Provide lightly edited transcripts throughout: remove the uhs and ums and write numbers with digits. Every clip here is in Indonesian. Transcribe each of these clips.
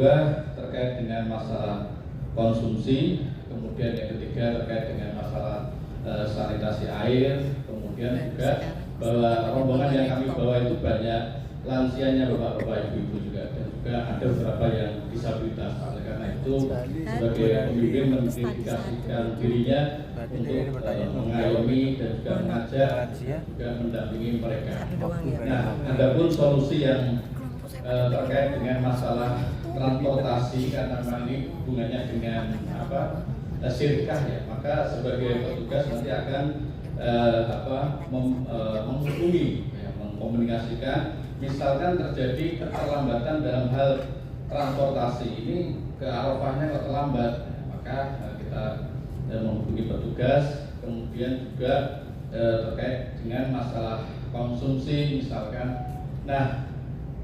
kedua terkait dengan masalah konsumsi, kemudian yang ketiga terkait dengan masalah sanitasi air, kemudian juga bahwa rombongan yang kami bawa itu banyak lansianya, bapak-bapak, ibu-ibu juga, dan juga ada beberapa yang disabilitas. Oleh karena itu sebagai pemimpin mendedikasikan dirinya untuk mengayomi dan juga mengajak, juga mendampingi mereka. Nah, adapun solusi yang terkait dengan masalah transportasi, karena memang ini hubungannya dengan sirkah ya, maka sebagai petugas nanti akan menghubungi, mengkomunikasikan. Misalkan terjadi keterlambatan dalam hal transportasi, ini ke Arafahnya kok terlambat, maka kita menghubungi petugas. Kemudian juga terkait dengan masalah konsumsi misalkan. Nah,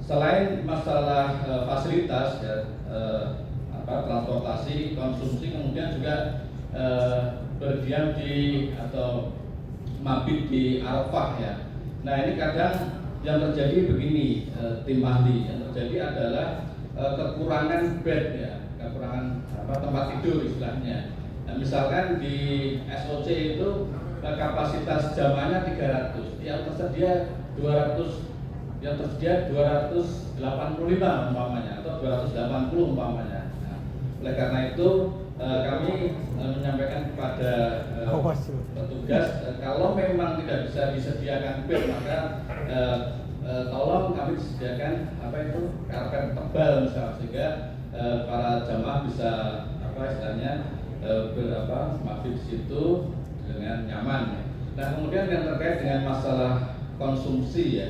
selain masalah fasilitas ya, transportasi, konsumsi, kemudian juga berdiam di atau mabit di Arafah ya. Nah, ini kadang yang terjadi begini, tim ahli, yang terjadi adalah kekurangan bed ya, kekurangan tempat tidur istilahnya. Nah, misalkan di SOC itu kapasitas jamaahnya 300, yang tersedia 200, yang tersedia 285 umpamanya atau 280 umpamanya. Nah, oleh karena itu kami menyampaikan kepada petugas, kalau memang tidak bisa disediakan bed, maka tolong kami disediakan karpet tebal misalnya, sehingga para jamaah bisa istilahnya mabit di situ dengan nyaman. Nah, kemudian yang terkait dengan masalah konsumsi ya,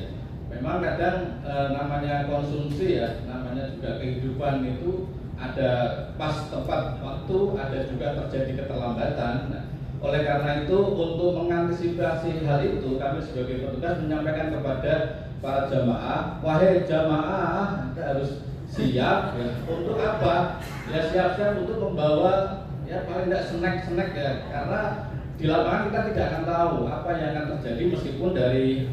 memang kadang namanya konsumsi ya, namanya juga kehidupan itu ada pas tepat waktu, ada juga terjadi keterlambatan. Nah, oleh karena itu untuk mengantisipasi hal itu, kami sebagai petugas menyampaikan kepada para jamaah, wahai jamaah, Anda harus siap ya. Untuk apa? Ya siap-siap untuk membawa ya paling tidak snack-snack ya, karena di lapangan kita tidak akan tahu apa yang akan terjadi, meskipun dari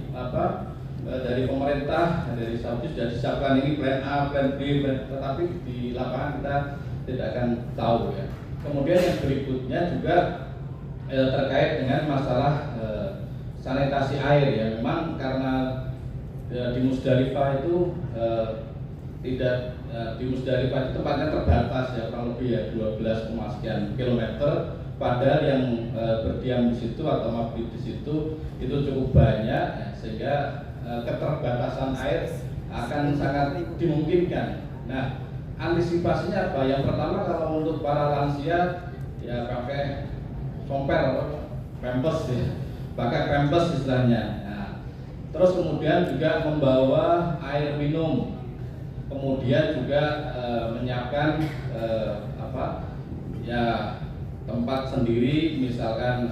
dari pemerintah, dari Saudi sudah disiapkan ini plan A, plan B, tetapi di lapangan kita tidak akan tahu ya. Kemudian yang berikutnya juga terkait dengan masalah sanitasi air ya. Memang karena di Musdalifah itu tidak di Musdalifah itu tempatnya terbatas ya, kurang lebih ya 12, sekian kilometer. Padahal yang berdiam di situ atau mabit di situ itu cukup banyak ya, sehingga keterbatasan air akan sangat dimungkinkan. Nah, antisipasinya apa? Yang pertama, kalau untuk para lansia ya pakai somper, pampers ya, pakai pampers istilahnya. Nah, terus kemudian juga membawa air minum, kemudian juga menyiapkan ya tempat sendiri, misalkan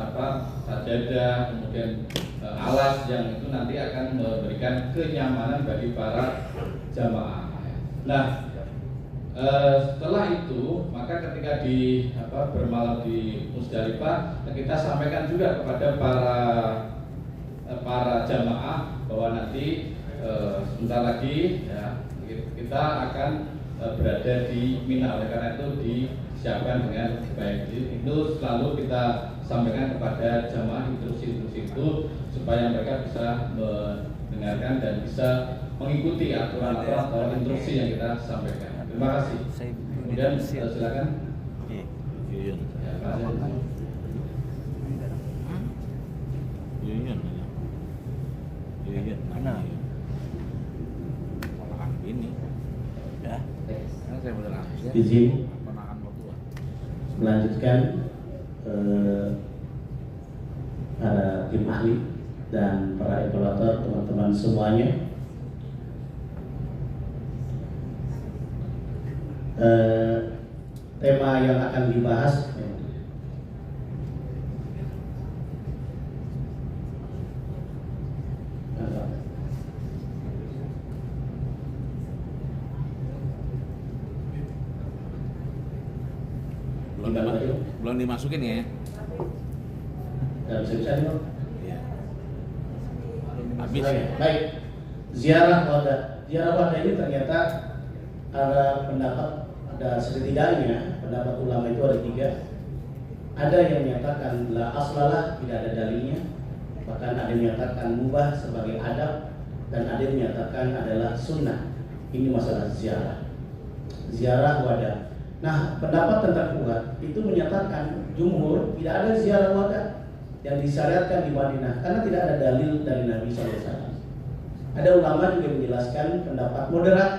sajadah, kemudian alas yang itu nanti akan memberikan kenyamanan bagi para jamaah. Nah, setelah itu maka ketika bermalam di Musdalifah, kita sampaikan juga kepada para jamaah bahwa nanti sebentar lagi ya, kita akan berada di Mina. Oleh karena itu disiapkan dengan baik. Itu selalu kita sampaikan kepada jamaah instruksi-instruksi itu supaya mereka bisa mendengarkan dan bisa mengikuti aturan-aturan atau instruksi yang kita sampaikan. Terima kasih. Kemudian silakan. Yuyun. Ya, Pak Aziz. Yuyun. Mana? Ini. Ya. Kan saya benar. Izin Penahan waktu. melanjutkan para tim ahli dan para evaluator, teman-teman semuanya. Tema yang akan dibahas belum dimasukin ya? Bisa nih, Iya. Habis. Baik. Ziarah wadah. Ziarah wadah ini ternyata ada pendapat, ada setidaknya pendapat ulama itu ada 3. Ada yang menyatakan la aslalah, tidak ada dalilnya, bahkan ada yang menyatakan mubah sebagai adab, dan ada yang menyatakan adalah sunnah. Ini masalah ziarah wada. Nah, pendapat tentang kuat itu menyatakan jumhur tidak ada ziarah wada yang disyariatkan di Madinah karena tidak ada dalil dari Nabi SAW. Ada ulama juga menjelaskan pendapat moderat,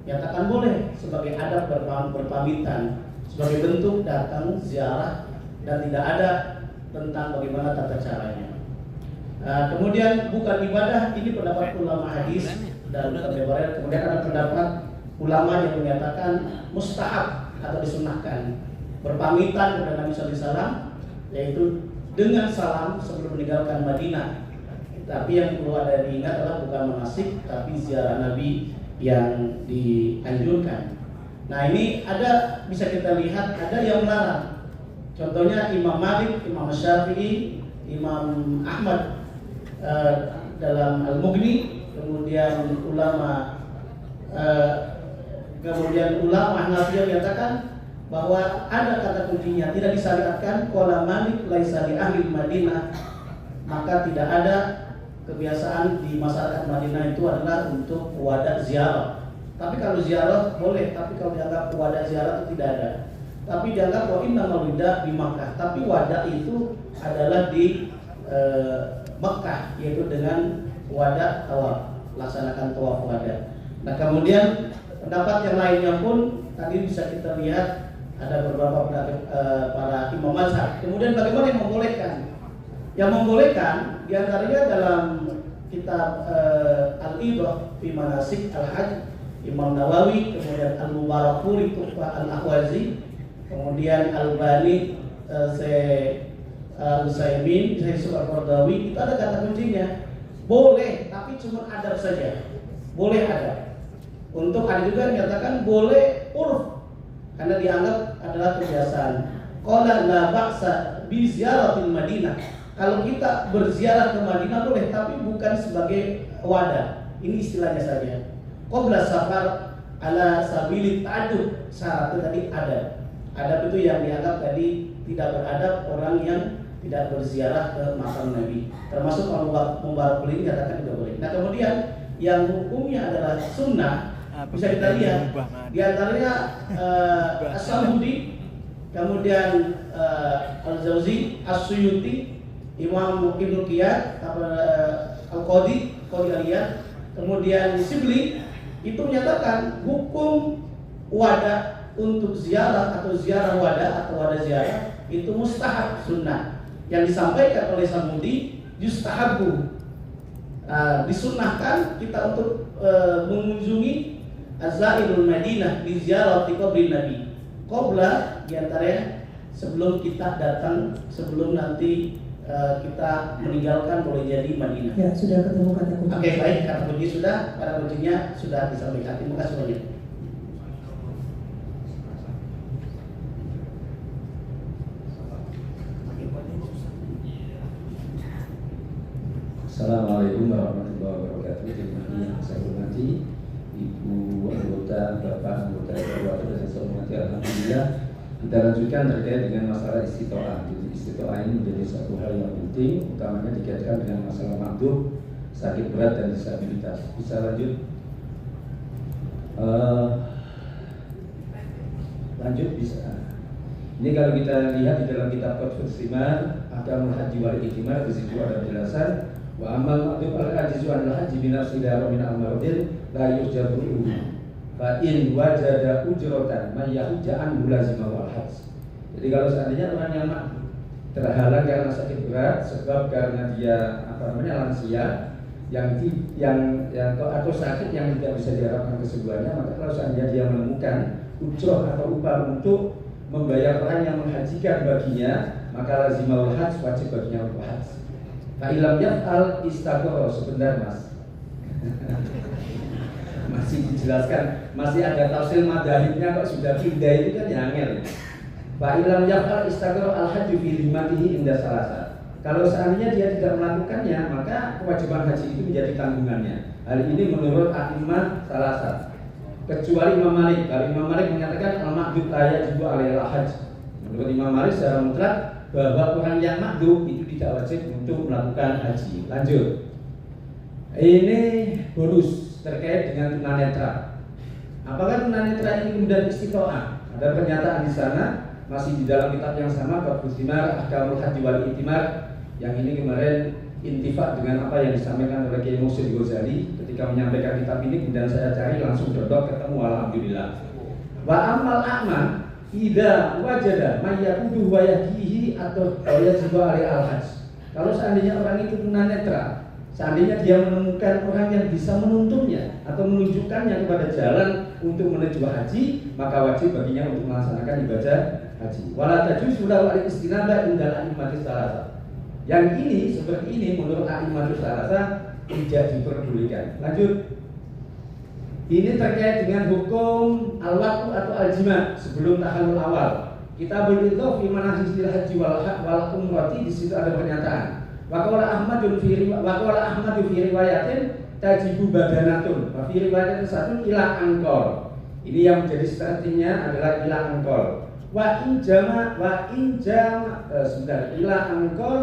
nyatakan boleh sebagai adab berpamitan, sebagai bentuk datang ziarah, dan tidak ada tentang bagaimana tata caranya. Kemudian bukan ibadah, ini pendapat ulama hadis dan kebebaran. Kemudian ada pendapat ulama yang menyatakan mustahab atau disunahkan berpamitan kepada Nabi SAW, yaitu dengan salam sebelum meninggalkan Madinah. Tapi yang perlu ada diingat adalah bukan manasik, tapi ziarah Nabi yang dianjurkan. Nah, ini ada, bisa kita lihat ada yang melarang. Contohnya Imam Malik, Imam Syafi'i, Imam Ahmad dalam Al-Mughni, kemudian ulama Hanafi menyatakan bahwa ada kata kuncinya, tidak disyariatkan qala Malik laisa li ahli Madinah, maka tidak ada kebiasaan di masyarakat Madinah itu adalah untuk wadah ziarah. Tapi kalau ziarah boleh, tapi kalau dianggap wadah ziarah itu tidak ada. Tapi dianggap bahwa inna mawida di Makkah, tapi wadah itu adalah di Mekah, yaitu dengan wadah tawaf, laksanakan tawaf wadah. Nah, kemudian pendapat yang lainnya pun tadi bisa kita lihat ada beberapa pendapat para imam mazhab. Kemudian bagaimana yang membolehkan? Yang membolehkan diantaranya dalam kitab Al-Idah fi Manasik Al-Hajj Imam Nawawi, kemudian Al-Mubarakpuri Tuhfah Al-Ahwazi, kemudian Al-Bani Al-Utsaimin, Syekh Al-Qardawi, itu ada kata kuncinya. Boleh, tapi cuma adab saja. Boleh adab. Untuk ada juga yang menyatakan boleh urf, karena dianggap adalah kebiasaan. Qala la ba'sa bi ziyaratil Madinah. Kalau kita berziarah ke Madinah boleh, tapi bukan sebagai wadah. Ini istilahnya saja. Qabla safar ala sabilit ta'addud. Syaratnya tadi adab. Adab itu yang dianggap tadi tidak beradab orang yang tidak berziarah ke makam Nabi. Termasuk Mubarakpuri ini katakan tidak boleh. Nah, kemudian yang hukumnya adalah sunnah, bisa kita lihat di antaranya As-Samhudi, kemudian Al-Jauzi, As-Suyuti, Imam Ibnu Qiyad, Al-Qadi Aliyah, kemudian Sibli itu menyatakan hukum wadah untuk ziarah atau ziarah wadah atau wadah ziarah itu mustahab sunnah. Yang disampaikan oleh Samhudi yustahabu, disunnahkan kita untuk mengunjungi Az-Zairul Madinah di ziarah di kubur Nabi. Qabla diantaranya sebelum kita datang, sebelum nanti kita meninggalkan boleh jadi Madinah. Ya, sudah ketemu kata kunci. Oke, baik, kata kunci sudah, kata kuncinya sudah disampaikan. Terima kasih banyak. Assalamualaikum warahmatullahi wabarakatuh. Terima kasih yang saya hormati Ibu anggota, Bapak anggota DPR dan saya hormati. Alhamdulillah kita lanjutkan terkait dengan masalah istitoah. Jadi istitoah ini menjadi satu hal yang penting, utamanya dikaitkan dengan masalah makdum, sakit berat dan disabilitas. Bisa lanjut? Lanjut bisa. Ini kalau kita lihat di dalam kitab Fathul Simar, Ahkamul Haji wal Iktimar, di situ ada penjelasan wa amal ma'dub al-ajizu an al-haji min as-sidara min al-maradil la yujabru fa in wajada ujratan man yahujja an lazima wal hajj. Jadi kalau seandainya orang yang terhalang karena sakit berat sebab karena dia lansia yang atau sakit yang tidak bisa diharapkan kesembuhannya, maka kalau seandainya dia menemukan ujroh atau upah untuk membayar orang yang menghajikan baginya, maka lazimul hajj, wajib baginya untuk haji. Fa'ilam yaf'al istaqoro. Sebentar mas, masih dijelaskan, masih ada tafsir madahibnya kok sudah pindah, itu kan yangel. Fa'ilam yaf'al istaqoro al-hajju fi limmatihi inda salasa. Kalau seandainya dia tidak melakukannya, maka kewajiban haji itu menjadi tanggungannya. Hal ini menurut a'imah salasa. kecuali Imam Malik. Kalau Imam Malik menyatakan al-ma'dud la yajibu alaihi al-hajj. Menurut Imam Malik secara mutlak bahwa orang yang ma'dud itu tidak wajib untuk melakukan haji. Lanjut. Ini bonus terkait dengan tunanetra. Apakah tunanetra ini kemudian istitoah? Ada pernyataan di sana masih di dalam kitab yang sama, Fathul Thimar Ahkamul Haji wal I'timar, yang ini kemarin intifak dengan apa yang disampaikan oleh Kiai Muhsin Ghazali ketika menyampaikan kitab ini. Kemudian saya cari langsung dodok ketemu, alhamdulillah. Wa amal a'ma idza wajada may yaqudu wa yahdihi atau yajibu alaihi al-hajj. Kalau seandainya orang itu tunanetra, seandainya dia menemukan orang yang bisa menuntunnya atau menunjukkannya kepada jalan untuk menuju haji, maka wajib baginya untuk melaksanakan ibadah haji. Wala tajuzu lahu al-istinaba indal a'immatis salasa. Yang ini seperti ini menurut a'immatus salasa tidak diperbolehkan. Lanjut. Ini terkait dengan hukum al-waqtu atau al-jima' sebelum tahallul awal. Kitabul Idhaf fi manasikil haji wal umrati, di situ ada pernyataan. Wa qala Ahmad fi riwayatin tajibu badanatun. Wa fi riwayatin satu ila angkor. Ini yang menjadi strateginya adalah ila angkor. Wa in jama ila angkor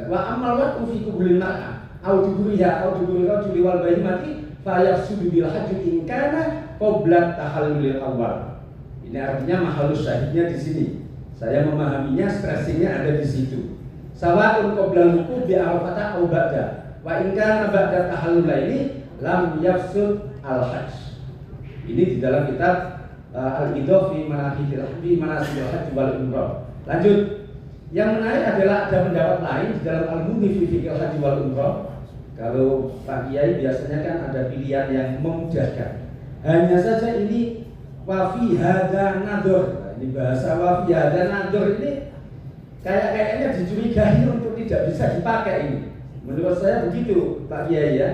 wa amal wa fi kubulin mar'a au duburiha au duburi rajuli wal bahimati fa yafsudu bil haji in kana qabla tahallulil awal. Ini artinya mahalus syahidnya di sini. Saya memahaminya, stressingnya ada di situ. Sawa'un qabla wuquf bi Arafah au ba'da. Wa in kana ba'da tahallul ini lam yafsud al hajj. Ini di dalam kitab Al-Idhaf fi manasikil haji wal umrah. Lanjut. Yang menarik adalah ada pendapat lain di dalam Al-Mughni fi Fiqhil Haji wal Umrah. Kalau Pak Kiai biasanya kan ada pilihan yang memudahkan. Hanya saja ini wa fi hadza nadhur. Ini bahasa wa fi hadza nadhur ini kayaknya dicurigai untuk tidak bisa dipakai ini. Menurut saya begitu Pak Kiai ya.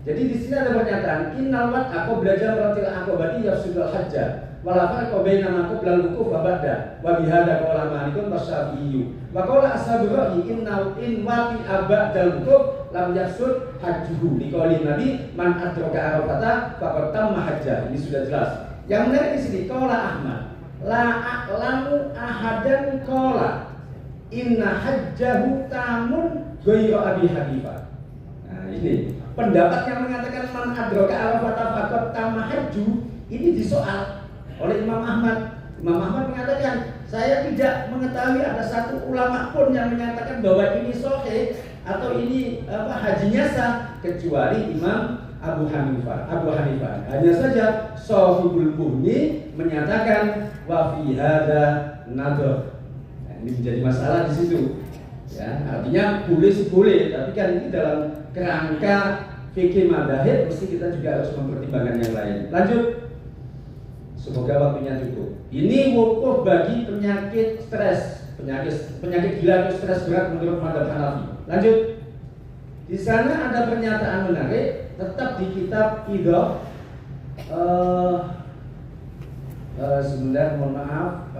Jadi di sini ada pernyataan innal waq'a qabla jamratil aqabati yafsudul hajja. Wala farqa baina ma qabla al-wuquf wa ba'da. Wa bihadza qala Malikun wasyafi'i. Wa qala ashabul ra'yi in waqi ba'da al-wuquf lam yafsud hajjuhu. Liqauli Nabi man adraka Arafata faqad tamma hajjah. Ini sudah jelas. Yang menarik di sini qala Ahmad la a'lamu ahadan qala inna hajjahu tamun ghayra Abi Hanifah. Nah, ini pendapat yang mengatakan man adraka Arafata faqad tamma hajju ini disoal oleh Imam Ahmad. Imam Ahmad mengatakan, saya tidak mengetahui ada satu ulama pun yang menyatakan bahwa ini sahih atau ini hajinya sah kecuali Imam Abu Hanifah. Hanya saja Shahibul Mughni menyatakan wa fi hadza nadhar. Nah, ini menjadi masalah di situ. Ya, artinya boleh sih boleh, tapi kan ini dalam kerangka fikih madzhab mesti kita juga harus mempertimbangkan yang lain. Lanjut. Semoga waktunya cukup. Ini wukuf bagi penyakit stres, penyakit gila atau stres berat menurut madzhab Hanafi. Lanjut. Di sana ada pernyataan menarik, tetap di kitab Idhaf. Sebentar, mohon maaf.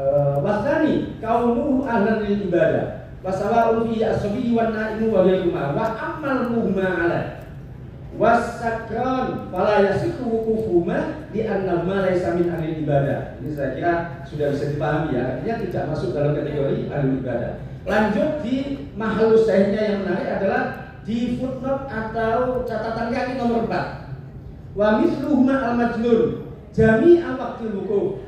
Wasani kaunuhu ahlan lil ibadah. Wasawa'un fi asbi wa na'imu wa ghairuhuma wa amal muhma ala. Wasakron fala yasihu wuqufuhuma di annahuma laysa min ahli ibadah. Ini saya kira sudah bisa dipahami ya. Artinya tidak masuk dalam kategori ahli ibadah. Lanjut di mahalus syahidnya yang menarik adalah di footnote atau catatan kaki nomor 4. Wa mithluhuma al-majnun jami'a waqtil wuquf.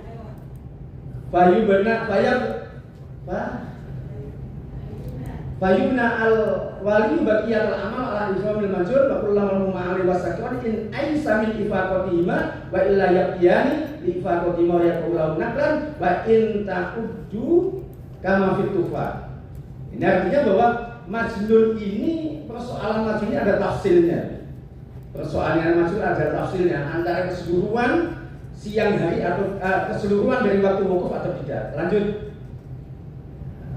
Fayubna al-wali baqiyat al-amal ala islamil majur wa kullu ma'ali wasakwan in aisa min ifaqatima wa illa yaqiyani li ifaqatima wa yaqulu naklan wa in ta'uddu kama fit tufa. Ini artinya bahwa majnun ini, persoalan majnun ini ada tafsirnya. Persoalan majnun ada tafsirnya antara keseluruhan siang hari atau keseluruhan dari waktu wukuf atau tidak. Lanjut.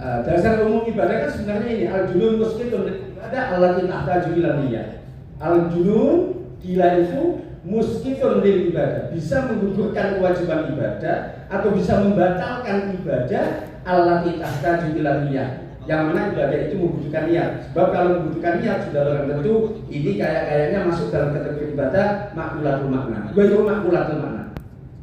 Dasar umum ibadah kan sebenarnya ini al-junun muskitun ibadah allati tahtaju ila niyyah. Al-junun gila itu muskitun lil ibadah, bisa menggugurkan kewajiban ibadah atau bisa membatalkan ibadah allati tahtaju ila niyyah Yang mana ibadah itu membutuhkan niat. Sebab kalau membutuhkan niat sudah barang tentu ini kayaknya masuk dalam kategori ibadah makmulatul makna. Ghairu makmulatul makna.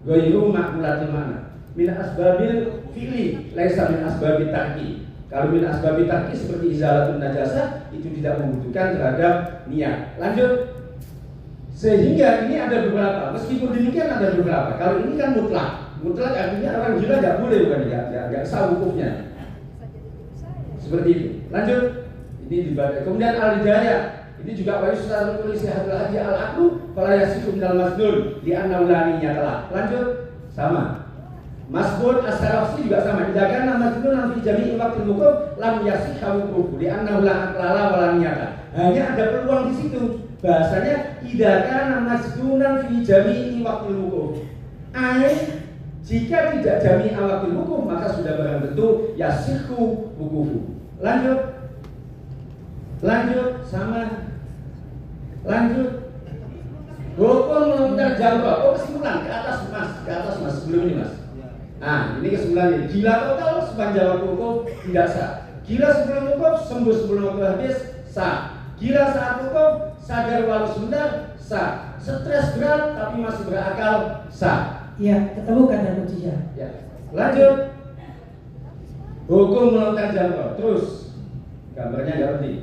Ghairu makmulatul makna. Min asbabil fi'li laisa min asbabil tarki. Kalau min asbabil tarki seperti izalatun najasah itu tidak membutuhkan terhadap niat. Lanjut. Sehingga ini ada beberapa, meskipun demikian ada beberapa. Kalau ini kan mutlak, mutlak artinya orang gila nggak boleh, bukan nggak sah hukumnya. Seperti itu. Lanjut, ini dibaca. Kemudian al-hidayah, ini juga wajib selalu tulis hadal haji al-aqlu, fala yasifu minal masdul di annawlaninya telah. Lanjut, sama. Masbud as-sarafsi juga sama. Didakan nama masdul fi jami'i waqtil wuquf lam yasihhu wuquf di annawla aqlala wala niyata. Hanya ada peluang di situ. Bahasanya idaka masdunan fi jami'i waqtil wuquf. Jika tidak jami'a waqtil wuquf maka sudah barang tentu yasihhu wuqufu. Lanjut sama. Lanjut. Hukum melontar jangkau. Oh, kesimpulan ke atas mas sebelum ini mas. Nah, ini kesimpulannya. Gila total sepanjang waktu wukuf tidak sah. Gila sebelum wukuf, sembuh sebelum waktu habis sah. Gila saat wukuf, sadar walau sebentar sah. Stres berat tapi masih berakal sah. Iya, ketemu kata kuncinya. Ya. Lanjut. Hukum melontar jangkau. Terus gambarnya nggak penting.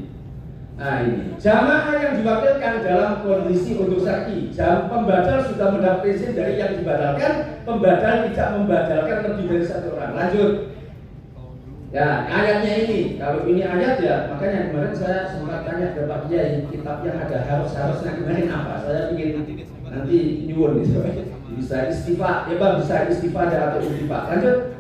Nah ini jamaah yang diwakilkan dalam kondisi untuk syar'i. Pembadal sudah mendapat izin dari yang dibadalkan. Pembadal tidak membadalkan lebih dari satu orang. Lanjut. Ya ayatnya ini. Kalau ini ayat ya makanya kemarin saya sempat tanya ke Pak Kiai kitab yang ada harus-harusnya kemarin apa. Saya ingin nanti nyuwun gitu. Bisa istifa, ya bang bisa istifadah atau istifa. Lanjut.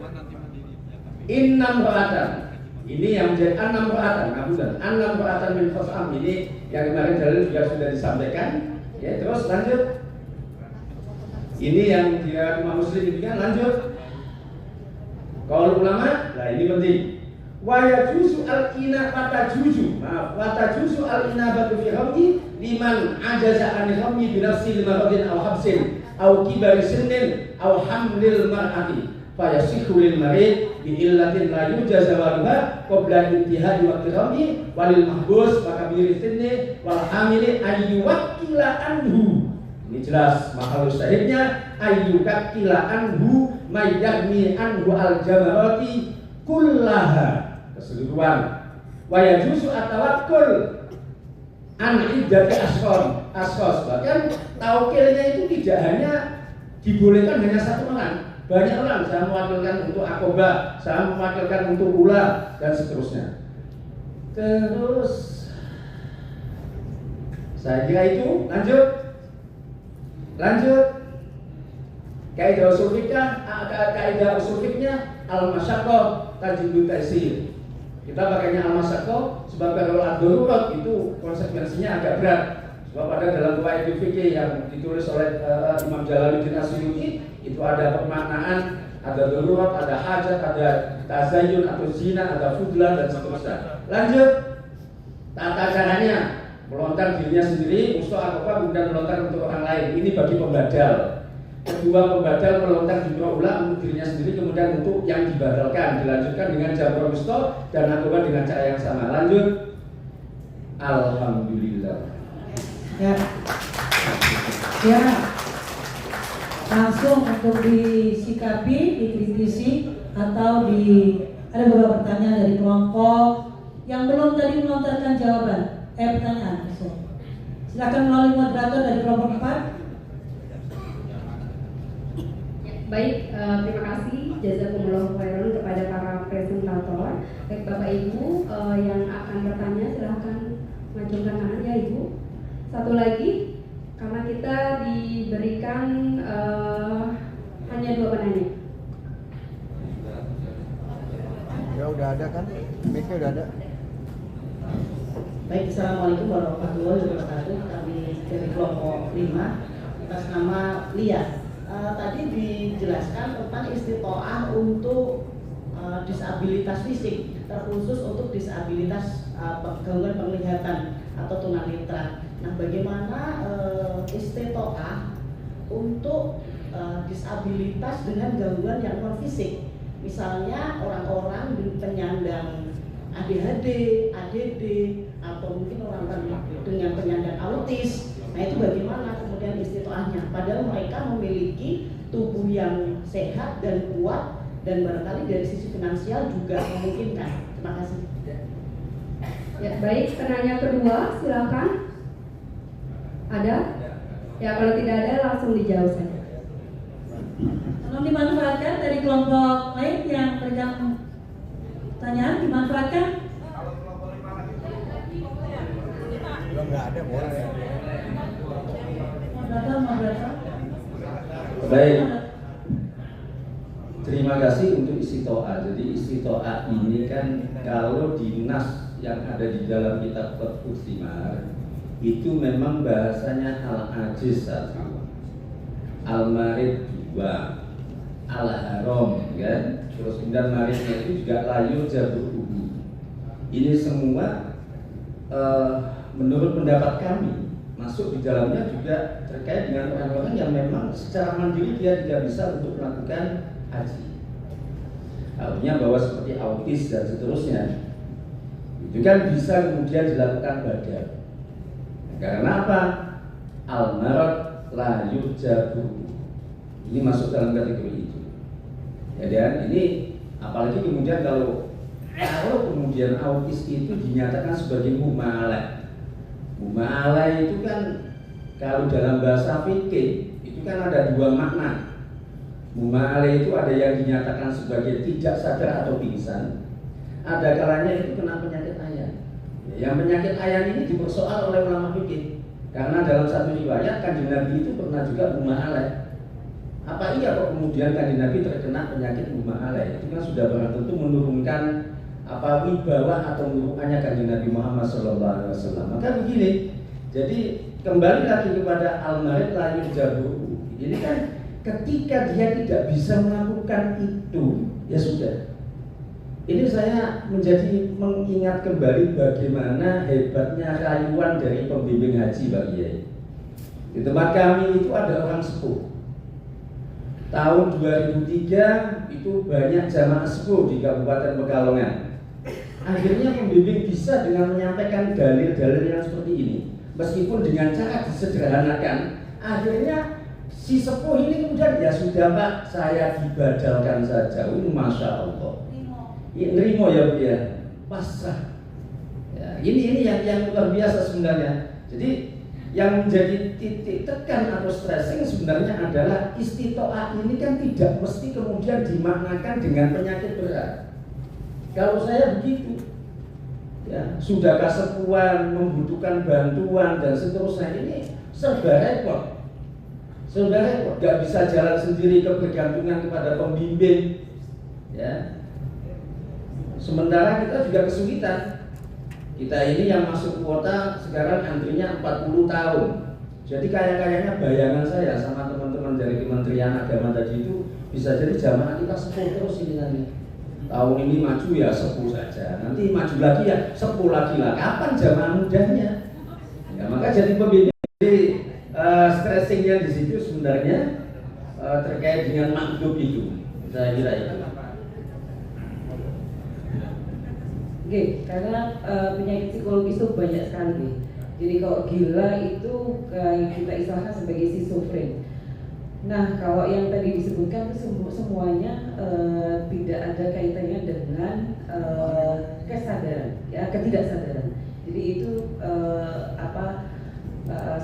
Innam ra'atan. Ini yang menjadi anam ra'atan min khos'am. Ini yang kemarin dalil juga sudah disampaikan. Ya terus lanjut. Ini yang dia Imam Muslim ini kan lanjut. Kalau ulama, nah ini penting. Wa yajuzu al-ina fatajuzu al-inabatu fi hamdi liman ajaza an hamdi bi nafsi limaradin aw habsin aw kibari sinnin aw hamlil mar'ati fa yasihu lil marid bi illatin la yujaza waluha qabla intihai waqti hamdi walil mahbus wa kabiri sinni wal hamili ayyuwakkila anhu. Ini jelas mahalus syahidnya ayyuwakkila anhu mayyahmi anhu al-jamarati kullaha keseluruhan wa yajuzu atawakkul an iddati ashkhas. Bahkan taukilnya itu tidak hanya dibolehkan hanya satu orang, banyak orang. Saya mewakilkan untuk akobah, saya mewakilkan untuk ula dan seterusnya. Terus saya kira itu lanjut kaidah usul fikih, kaidah usul fikihnya al-masyaqqah tajibut taysir. Kita pakainya al-masyaqqah sebab kalau ad-darurat itu konsekuensinya agak berat. Sebab ada dalam qawaid fikih yang ditulis oleh Imam Jalaluddin Asyuyuti itu ada pemaknaan, ada darurat, ada hajat, ada tazayyun atau zina, ada fudlah dan seterusnya. Lanjut. Tata caranya melontar dirinya sendiri, musuh apa kemudian melontar untuk orang lain. Ini bagi pembadal. Kedua, pembadal melontar jumroh ulang untuk dirinya sendiri, kemudian untuk yang dibadalkan dilanjutkan dengan jamroh wusta dan akobah dengan cara yang sama. Lanjut. Alhamdulillah. Ya. Langsung untuk disikapi, dikritisi atau ada beberapa pertanyaan dari kelompok yang belum tadi melontarkan jawaban. Pertanyaan. Silakan melalui moderator dari kelompok 4. Baik, terima kasih jazakumullah khairan kepada para presentator. Baik Bapak Ibu yang akan bertanya silahkan majukan tangan ya Ibu. Satu lagi, karena kita diberikan hanya 2 penanya. Ya udah ada kan? Mic-nya udah ada. Baik, Assalamualaikum warahmatullahi wabarakatuh. Kami dari kelompok 5 atas nama Lia. Tadi dijelaskan tentang istitoah untuk disabilitas fisik, terkhusus untuk disabilitas gangguan penglihatan atau tunanetra. Nah, bagaimana istitoah untuk disabilitas dengan gangguan yang non fisik? Misalnya orang-orang penyandang ADHD, ADD, atau mungkin orang dengan penyandang autis. Nah itu bagaimana kemudian istitoahnya? Padahal mereka memiliki tubuh yang sehat dan kuat dan barangkali dari sisi finansial juga memungkinkan. Terima kasih. Ya, baik, penanya kedua silakan. Ada? Ya, kalau tidak ada langsung dijawab saja. Tolong dimanfaatkan dari kelompok lain yang berikan pertanyaan, dimanfaatkan. Kalau nggak ada boleh. Moderator. Baik. Terima kasih untuk istitoa. Jadi istitoa ini kan kalau di nas yang ada di dalam kitab Fathul Thimar itu memang bahasanya al-ajiz 1, al-marid 2, al-haram kan. Terus kemudian maridnya itu juga layu jabruhu. Ini semua menurut pendapat kami masuk di dalamnya juga terkait dengan orang-orang yang memang secara mandiri dia tidak bisa untuk melakukan haji. Artinya bahwa seperti autis dan seterusnya itu kan bisa kemudian dilakukan badal. Karena apa? Al-marad la yurjabu. Ini masuk dalam kategori itu. Ya, dan ini apalagi kemudian kalau kemudian autis itu dinyatakan sebagai mumalah. Mumalah itu kan kalau dalam bahasa fikih itu kan ada dua makna. Mumalah itu ada yang dinyatakan sebagai tidak sadar atau pingsan. Ada kalanya itu kena penyakit ayan. Yang penyakit ayan ini dipersoal oleh ulama fikih. Karena dalam satu riwayat Kanjeng Nabi itu pernah juga mumalah. Apa iya kok kemudian Kanjeng Nabi terkena penyakit mumalah? Itu kan sudah barang tentu menurunkan apa wibawa atau murukannya Kanjeng Nabi Muhammad SAW. Maka begini, jadi kembali lagi kepada al-marid la yurjabu. Ini kan ketika dia tidak bisa melakukan itu, ya sudah. Ini saya menjadi mengingat kembali bagaimana hebatnya rayuan dari pembimbing haji Pak Kiai. Di tempat kami itu ada orang sepuh. Tahun 2003 itu banyak jamaah sepuh di Kabupaten Pekalongan. Akhirnya pembimbing bisa dengan menyampaikan dalil-dalil yang seperti ini, meskipun dengan cara disederhanakan, akhirnya si sepuh ini kemudian ya sudah Pak, saya dibadalkan saja. Masya Allah. Nerimo ya Bu ya, pasrah. Ya, ini yang luar biasa sebenarnya. Jadi yang menjadi titik tekan atau stressing sebenarnya adalah istitoah ini kan tidak mesti kemudian dimaknakan dengan penyakit berat. Kalau saya begitu, ya sudah kesepuan, membutuhkan bantuan dan seterusnya, ini serba repot, gak bisa jalan sendiri, kebergantungan kepada pembimbing, ya. Sementara kita juga kesulitan. Kita ini yang masuk kuota sekarang antrinya 40 tahun. Jadi kayaknya bayangan saya sama teman-teman dari Kementerian Agama tadi itu bisa jadi jamaah kita sepuh terus ini nanti. Tahun ini maju ya sepuh saja, nanti maju lagi ya sepuh lagi lah. Kapan jamaah mudanya? Ya maka jadi pembimbing stressingnya di situ sebenarnya terkait dengan makhluk itu. Saya kira itu. Oke, karena penyakit psikologis itu banyak sekali. Jadi kalau gila itu kita istilahkan sebagai schizofren. Nah, kalau yang tadi disebutkan itu semuanya tidak ada kaitannya dengan kesadaran, ya ketidaksadaran. Jadi itu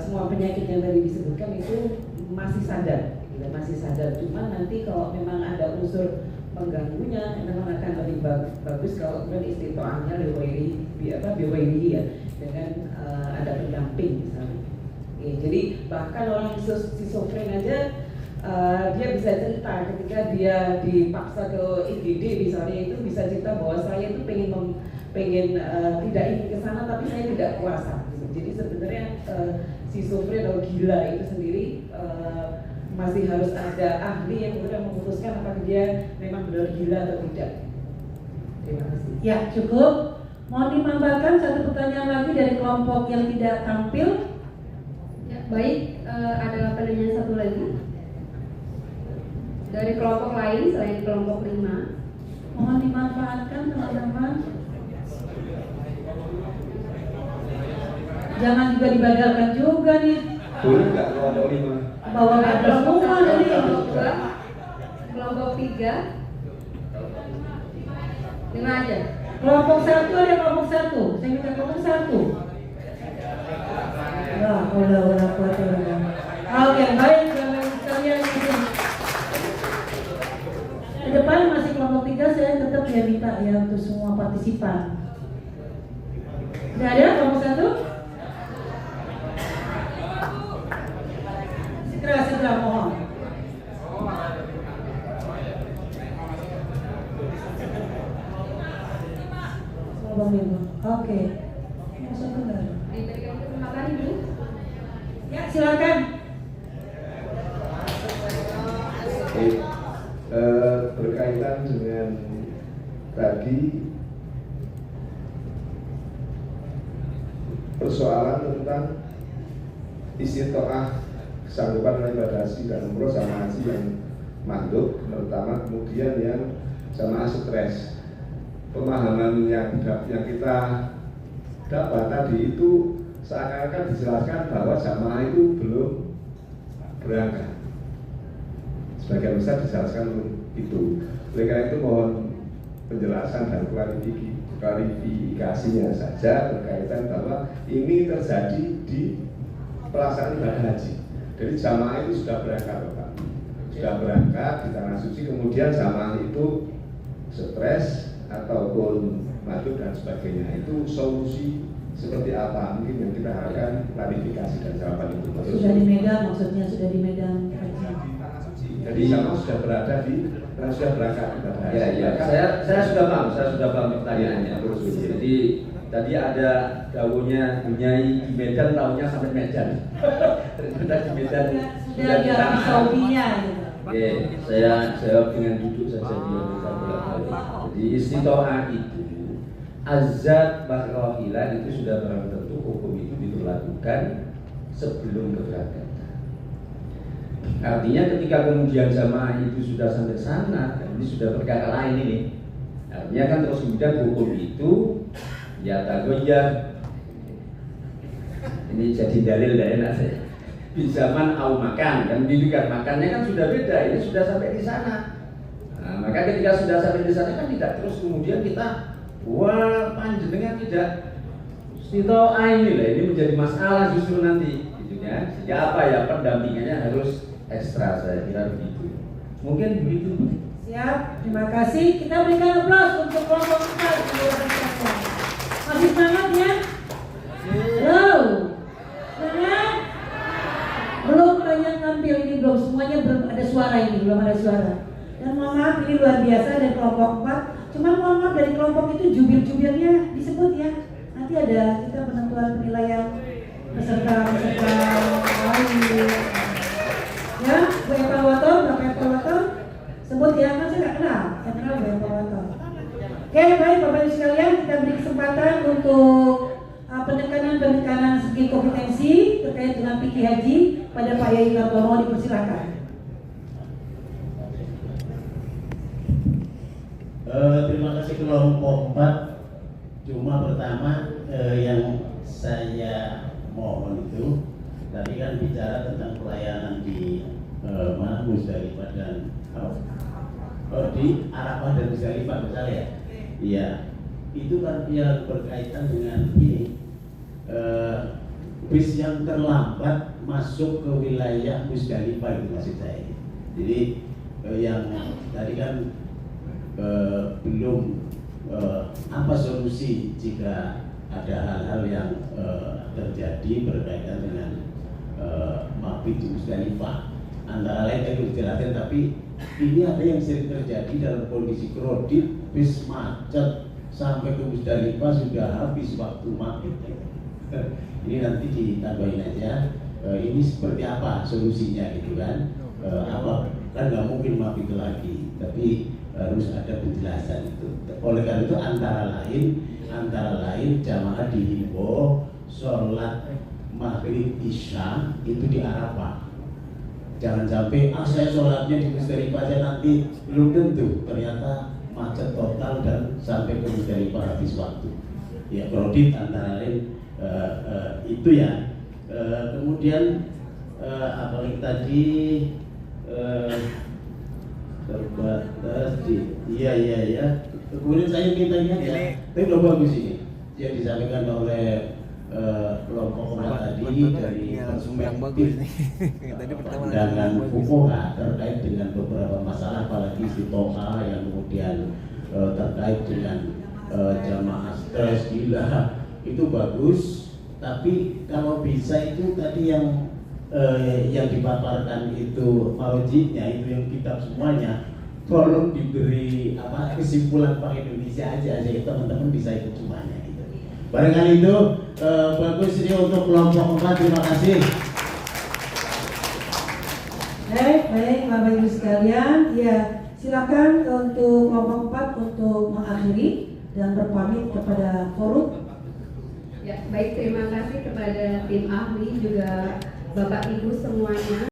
semua penyakit yang tadi disebutkan itu masih sadar, masih sadar. Cuma nanti kalau memang ada unsur mengganggunya, memang akan lebih bagus kalau kemudian istitoahnya biwairi ya, dengan ada pendamping misalnya. Oke, jadi bahkan orang schizofren aja dia bisa cerita ketika dia dipaksa ke IGD misalnya, itu bisa cerita bahwa saya itu pengen tidak ingin ke sana tapi saya tidak kuasa. Jadi sebenarnya schizofren atau gila itu sendiri masih harus ada ahli yang kemudian memutuskan apakah dia memang benar gila atau tidak. Terima kasih. Ya, cukup. Mohon dimanfaatkan satu pertanyaan lagi dari kelompok yang tidak tampil. Ya, baik, ada penanya satu lagi dari kelompok lain selain kelompok 5. Mohon dimanfaatkan teman-teman. Jangan juga dibagalkan juga nih. Boleh nggak kalau ada 5? Bawa ada semua dari Kelompok 3 5 aja. kelompok 1 ada kelompok 1. Saya minta kelompok 1. Oke, baik Bapak sekalian. Ke depan masih kelompok 3, saya tetap ya minta ya untuk semua partisipan. Tidak ada kelompok 1? Segera mohon. Oke. Diberikan kesempatan Ibu. Ya, silakan. Berkaitan dengan tadi persoalan tentang istitoah kesanggupan ibadah haji dan umroh sama haji yang mandub pertama, kemudian yang jamaah stres. Pemahaman yang kita dapat tadi itu seakan-akan dijelaskan bahwa jamaah itu belum berangkat. Sebagian besar dijelaskan itu. Oleh karena itu mohon penjelasan dan klarifikasinya saja berkaitan bahwa ini terjadi di pelaksanaan ibadah haji. Jadi jamaah itu sudah berangkat, Pak. Sudah berangkat di tanah suci, kemudian jamaah itu stres ataupun madhub dan sebagainya. Itu solusi seperti apa? Mungkin yang kita harapkan klarifikasi dan jawaban itu. Sudah di Medan, maksudnya sudah di Medan. Jadi jamaah sudah berada di, sudah berangkat ibadah haji. Ya, saya sudah paham pertanyaannya. Jadi tadi ada dawuhnya Bunyai di Medan, tahunya sampai Medan. Ternyata di Medan sudah di Arab Saudinya. Oke, saya jawab dengan duduk saja di bolak-balik. Jadi istitoah itu azat bahrohilah itu sudah barang tentu hukum itu diberlakukan sebelum keberangkatan. Artinya ketika kemudian jamaah itu sudah sampai sana, ini sudah perkara lain ini. Artinya kan terus kemudian hukum itu ya tagoyah. Ini jadi dalil dari enak saya. Di zaman au makan, dan pendidikan makannya kan sudah beda. Ini sudah sampai di sana. Nah, maka ketika sudah sampai di sana kan tidak terus kemudian kita wah panjenengan tidak istitoah ini lah. Ini menjadi masalah justru nanti, gitu kan? Ya apa ya pendampingannya harus ekstra, saya kira begitu. Mungkin begitu. Siap, terima kasih. Kita berikan aplaus untuk kelompok kita. Masih semangat ya? Halo, semangat? Belum banyak tampil ini, belum semuanya belum ada suara ini, belum ada suara. Dan mohon maaf ini luar biasa dari kelompok 4. Cuman mohon maaf dari kelompok itu jubir-jubirnya disebut ya. Nanti ada kita penentuan penilaian peserta lain. Ya, Bu evaluator, Bapak evaluator, sebut ya, kan saya nggak kenal, saya kenal Bu evaluator. Oke, baik Bapak Ibu sekalian, kita beri kesempatan untuk penekanan segi kompetensi terkait dengan fikih haji pada Pak Yai Kartono, dipersilakan. Terima kasih kelompok 4. Cuma pertama yang saya mohon itu tadi kan bicara tentang pelayanan di mana Musdalifah dan di Arafah dan Musdalifah misalnya ya. Iya. Itu kan yang berkaitan dengan ini bis yang terlambat masuk ke wilayah Musdalifah itu maksud saya. Jadi yang tadi kan belum apa solusi jika ada hal-hal yang terjadi berkaitan dengan mabit di Musdalifah. Antara lain tadi dijelaskan, tapi ini ada yang sering terjadi dalam kondisi kredit, bis macet sampai ke Musdalifah sudah habis waktu mabit. Ini nanti ditambahin aja. Ini seperti apa solusinya gitu kan? Apa kan nggak mungkin mabit lagi, tapi harus ada penjelasan itu. Oleh karena itu antara lain jamaah dihimbau sholat maghrib isya itu di Arafah. Jangan sampai saya sholatnya di Musdalifah aja nanti, belum tentu ternyata macet total dan sampai ke Musdalifah habis waktu. ya kredit antara lain itu ya. Kemudian apalagi tadi terbatas di iya. Kemudian saya minta ingat ya, tapi belum bagus ini yang disampaikan oleh kelompok tadi dari perspektif pandangan fuqaha terkait dengan beberapa masalah, apalagi istiqomah yang kemudian terkait dengan jamaah stres gila itu bagus. Tapi kalau bisa itu tadi yang dipaparkan itu marji'nya itu yang kitab semuanya, tolong diberi kesimpulan Bank Indonesia aja teman-teman bisa ikut semuanya gitu. Barangkali itu bagus ini untuk kelompok 4. Terima kasih. Baik Bapak Ibu sekalian, ya silakan untuk kelompok 4 untuk mengakhiri dan berpamit kepada forum. Ya, baik, terima kasih kepada tim ahli juga Bapak Ibu semuanya.